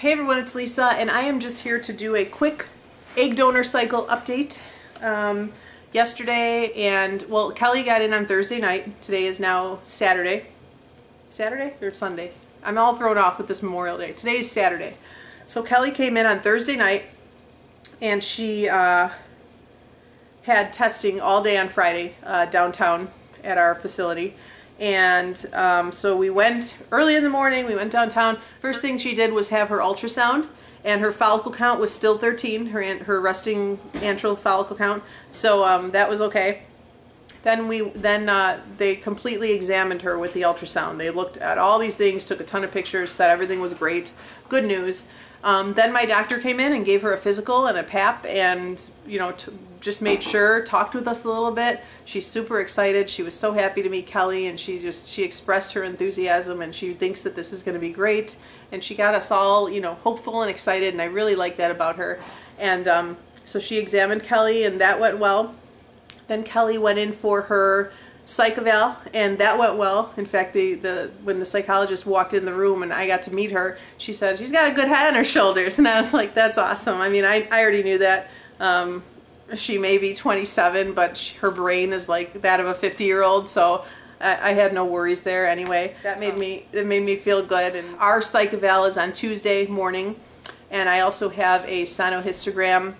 Hey everyone, it's Lisa, and I am just here to do a quick egg donor cycle update. Yesterday, well, Kelly got in on Thursday night. Today is now Saturday. Saturday or Sunday? I'm all thrown off with this Memorial Day. Today is Saturday. So Kelly came in on Thursday night, and she had testing all day on Friday downtown at our facility. And so we went early in the morning, we went downtown. First thing she did was have her ultrasound, and her follicle count was still 13, her resting antral follicle count, so that was okay. Then they completely examined her with the ultrasound. They looked at all these things, took a ton of pictures, said everything was great. Good news. Then my doctor came in and gave her a physical and a pap, and just made sure, talked with us a little bit. She's super excited. She was so happy to meet Kelly, and she expressed her enthusiasm, and she thinks that this is going to be great. And she got us all, hopeful and excited, and I really like that about her. And so she examined Kelly, and that went well. Then Kelly went in for her psych eval, and that went well. In fact, when the psychologist walked in the room and I got to meet her, she said she's got a good head on her shoulders, and I was like, that's awesome. I mean, I already knew that. She may be 27, but her brain is like that of a 50-year-old, so I had no worries there anyway. It made me feel good. And our psych eval is on Tuesday morning, and I also have a sonohistogram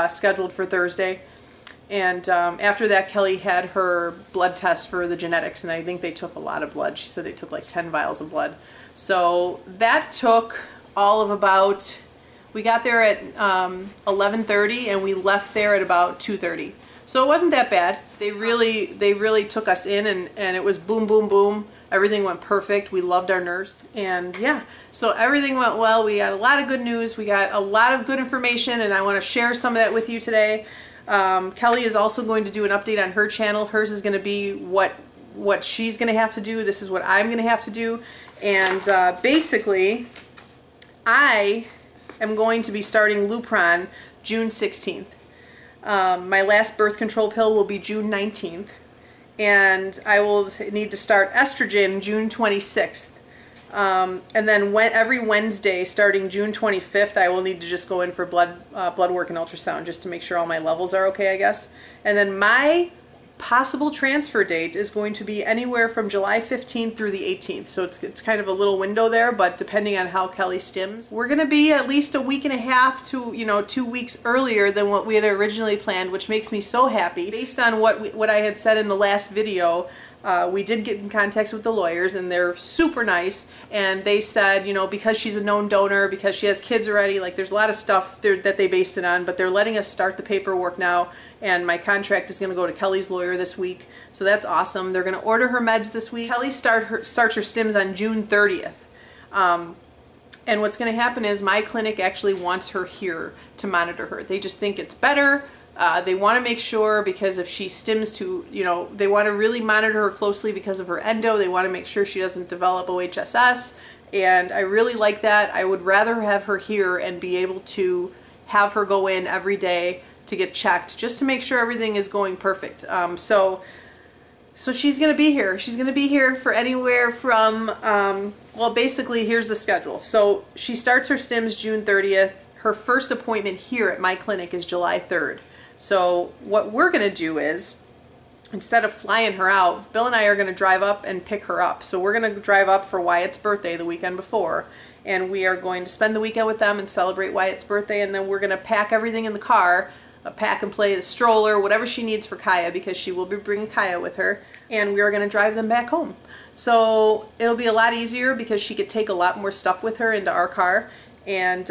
scheduled for Thursday. And after that, Kelly had her blood test for the genetics, and I think they took a lot of blood. She said they took like 10 vials of blood. So that took all of about, we got there at 11:30, and we left there at about 2:30. So it wasn't that bad. They really took us in, and it was boom, boom, boom. Everything went perfect. We loved our nurse, and yeah, so everything went well. We got a lot of good news. We got a lot of good information, and I want to share some of that with you today. Kelly is also going to do an update on her channel. Hers is going to be what she's going to have to do. This is what I'm going to have to do. And basically, I am going to be starting Lupron June 16th. My last birth control pill will be June 19th. And I will need to start estrogen June 26th. And then every Wednesday, starting June 25th, I will need to just go in for blood work and ultrasound just to make sure all my levels are okay, I guess. And then my possible transfer date is going to be anywhere from July 15th through the 18th. So it's kind of a little window there, but depending on how Kelly stims, we're going to be at least a week and a half to 2 weeks earlier than what we had originally planned, which makes me so happy. Based on what I had said in the last video, we did get in contact with the lawyers, and they're super nice, and they said, because she's a known donor, because she has kids already, like there's a lot of stuff that they based it on, but they're letting us start the paperwork now, and my contract is going to go to Kelly's lawyer this week, so that's awesome. They're going to order her meds this week. Kelly starts her stims on June 30th. And what's going to happen is my clinic actually wants her here to monitor her. They just think it's better. They want to make sure, because if she stims they want to really monitor her closely because of her endo. They want to make sure she doesn't develop OHSS, and I really like that. I would rather have her here and be able to have her go in every day to get checked, just to make sure everything is going perfect. So she's going to be here. She's going to be here for anywhere from, well, basically, here's the schedule. So she starts her stims June 30th. Her first appointment here at my clinic is July 3rd. So what we're going to do is, instead of flying her out, Bill and I are going to drive up and pick her up. So we're going to drive up for Wyatt's birthday the weekend before, and we are going to spend the weekend with them and celebrate Wyatt's birthday, and then we're going to pack everything in the car, pack and play, the stroller, whatever she needs for Kaya, because she will be bringing Kaya with her, and we are going to drive them back home. So it'll be a lot easier because she could take a lot more stuff with her into our car, and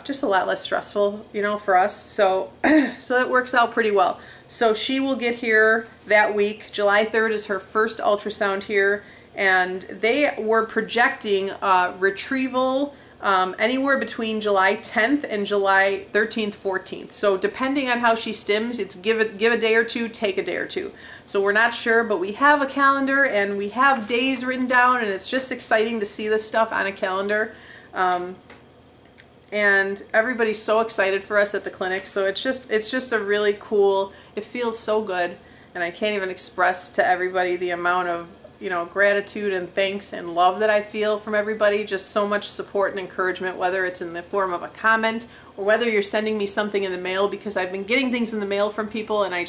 just a lot less stressful, for us. So it works out pretty well. So she will get here that week. July 3rd is her first ultrasound here, and they were projecting retrieval anywhere between July 10th and July 13th, 14th. So depending on how she stims, it's give a day or two, take a day or two. So we're not sure, but we have a calendar and we have days written down, and it's just exciting to see this stuff on a calendar. And everybody's so excited for us at the clinic, so it's just a really cool, it feels so good, and I can't even express to everybody the amount of gratitude and thanks and love that I feel from everybody. Just so much support and encouragement, whether it's in the form of a comment or whether you're sending me something in the mail, because I've been getting things in the mail from people and it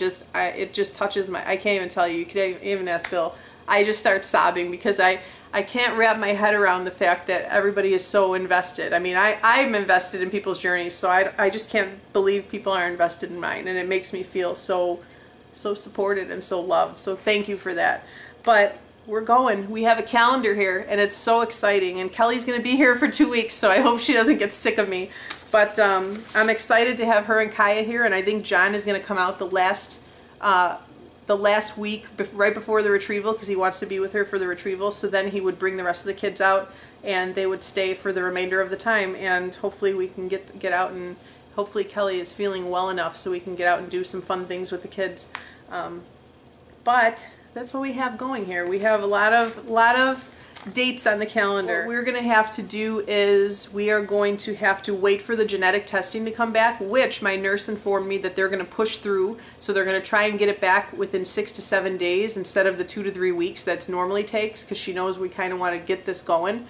just touches I can't even tell you. You could even ask Bill. I just start sobbing because I can't wrap my head around the fact that everybody is so invested. I mean, I'm invested in people's journeys, so I just can't believe people are invested in mine, and it makes me feel so supported and so loved. So thank you for that. But we're going. We have a calendar here, and it's so exciting. And Kelly's going to be here for 2 weeks, so I hope she doesn't get sick of me. But I'm excited to have her and Kaya here, and I think John is going to come out the last week, right before the retrieval, because he wants to be with her for the retrieval. So then he would bring the rest of the kids out, and they would stay for the remainder of the time. And hopefully we can get out, and hopefully Kelly is feeling well enough so we can get out and do some fun things with the kids. But that's what we have going here. We have a lot of dates on the calendar. What we're going to have to do is we are going to have to wait for the genetic testing to come back, which my nurse informed me that they're going to push through. So they're going to try and get it back within 6 to 7 days instead of the 2 to 3 weeks that it normally takes, because she knows we kind of want to get this going.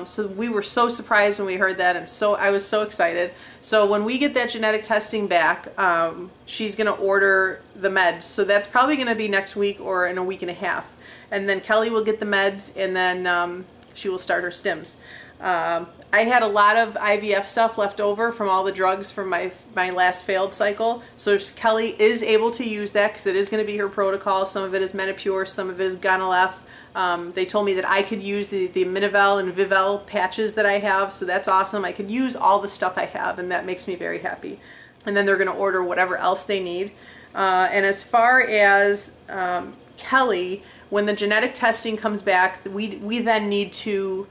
So we were so surprised when we heard that, and I was so excited. So when we get that genetic testing back, she's going to order the meds. So that's probably going to be next week or in a week and a half. And then Kelly will get the meds, and then she will start her stims. I had a lot of IVF stuff left over from all the drugs from my last failed cycle. So if Kelly is able to use that, because it is going to be her protocol. Some of it is Menopur, some of it is Gonal-F. They told me that I could use the Minivel and Vivel patches that I have, so that's awesome. I could use all the stuff I have, and that makes me very happy. And then they're going to order whatever else they need. And as far as Kelly, when the genetic testing comes back, we then need to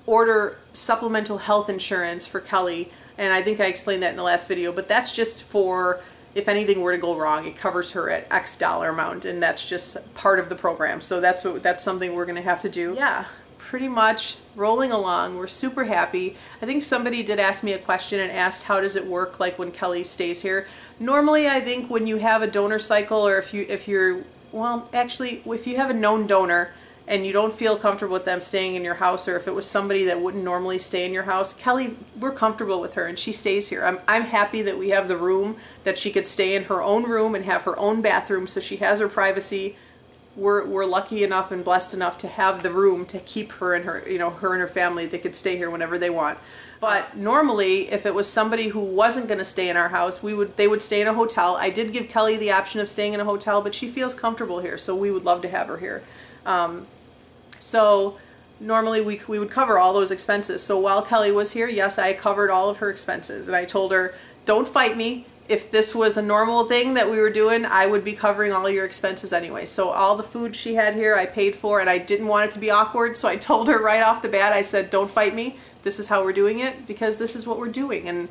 order supplemental health insurance for Kelly. And I think I explained that in the last video, but that's just for if anything were to go wrong. It covers her at X dollar amount, and that's just part of the program. So that's something we're going to have to do. Yeah, pretty much rolling along. We're super happy. I think somebody did ask me a question and asked, how does it work like when Kelly stays here? Normally, I think when you have a donor cycle, or if you have a known donor and you don't feel comfortable with them staying in your house, or if it was somebody that wouldn't normally stay in your house, Kelly, we're comfortable with her and she stays here. I'm happy that we have the room, that she could stay in her own room and have her own bathroom, so she has her privacy. We're lucky enough and blessed enough to have the room to keep her and her and her family. They could stay here whenever they want. But normally, if it was somebody who wasn't going to stay in our house, they would stay in a hotel. I did give Kelly the option of staying in a hotel, but she feels comfortable here, so we would love to have her here. So normally we would cover all those expenses. So while Kelly was here, yes, I covered all of her expenses, and I told her, don't fight me. If this was a normal thing that we were doing, I would be covering all your expenses anyway. So all the food she had here, I paid for, and I didn't want it to be awkward, so I told her right off the bat, I said, don't fight me. This is how we're doing it, because this is what we're doing. And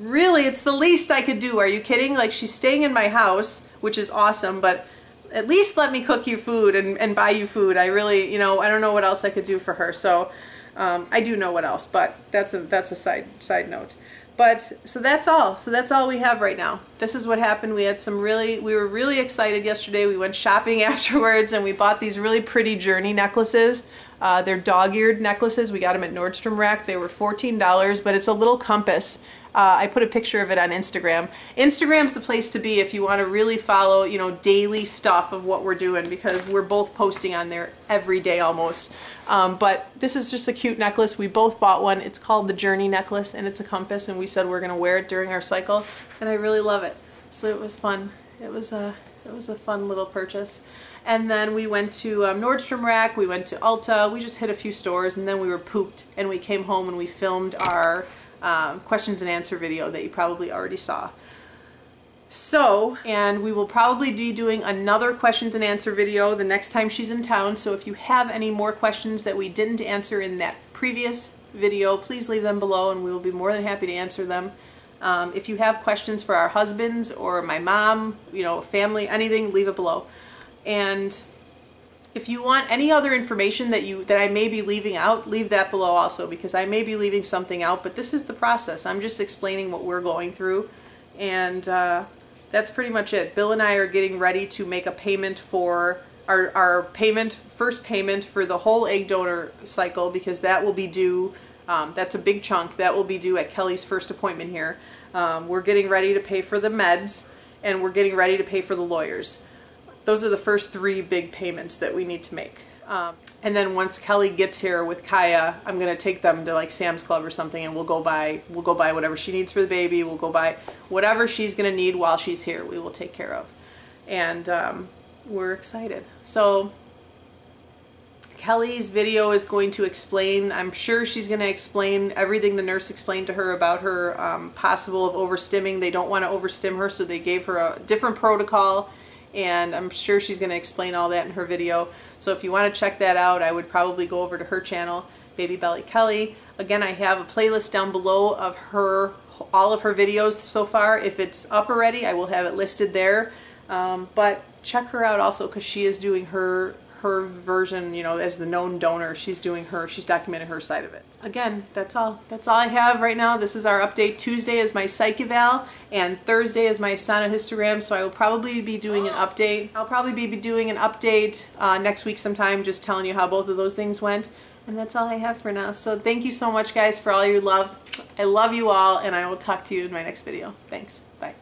really, it's the least I could do. Are you kidding? Like, she's staying in my house, which is awesome, but at least let me cook you food and buy you food. I really, I don't know what else I could do for her. So I do know what else, but that's a side note. But so that's all. So that's all we have right now. This is what happened. We were really excited yesterday. We went shopping afterwards, and we bought these really pretty journey necklaces. They're dog-eared necklaces. We got them at Nordstrom Rack. They were $14, but it's a little compass. I put a picture of it on Instagram. Instagram's the place to be if you want to really follow, daily stuff of what we're doing, because we're both posting on there every day almost. But this is just a cute necklace. We both bought one. It's called the Journey necklace, and it's a compass, and we said we're going to wear it during our cycle, and I really love it. So it was fun. It was a fun little purchase. And then we went to Nordstrom Rack, we went to Ulta, we just hit a few stores, and then we were pooped, and we came home and we filmed our questions and answer video that you probably already saw. So, and we will probably be doing another questions and answer video the next time she's in town, so if you have any more questions that we didn't answer in that previous video, please leave them below and we will be more than happy to answer them. If you have questions for our husbands or my mom, family, anything, leave it below. And if you want any other information that I may be leaving out, leave that below also, because I may be leaving something out, but this is the process. I'm just explaining what we're going through, and that's pretty much it. Bill and I are getting ready to make a payment for our payment, first payment for the whole egg donor cycle, because that will be due, that's a big chunk, that will be due at Kelly's first appointment here. We're getting ready to pay for the meds, and we're getting ready to pay for the lawyers. Those are the first 3 big payments that we need to make. And then once Kelly gets here with Kaya, I'm gonna take them to like Sam's Club or something, and we'll go buy whatever she needs for the baby. We'll go buy whatever she's gonna need while she's here. We will take care of, and we're excited. So Kelly's video is going to explain, I'm sure she's going to explain everything the nurse explained to her about her possible of overstimming. They don't want to overstim her, so they gave her a different protocol, and I'm sure she's going to explain all that in her video. So if you want to check that out, I would probably go over to her channel, Baby Belly Kelly. Again, I have a playlist down below of all of her videos so far. If it's up already, I will have it listed there. But check her out also, because she is doing her version, you know, as the known donor. She's documenting her side of it. Again, that's all I have right now. This is our update. Tuesday is my psych eval, and Thursday is my sonohistogram, so I will probably be doing an update. I'll probably be doing an update next week sometime, just telling you how both of those things went. And that's all I have for now. So thank you so much, guys, for all your love. I love you all, and I will talk to you in my next video. Thanks. Bye.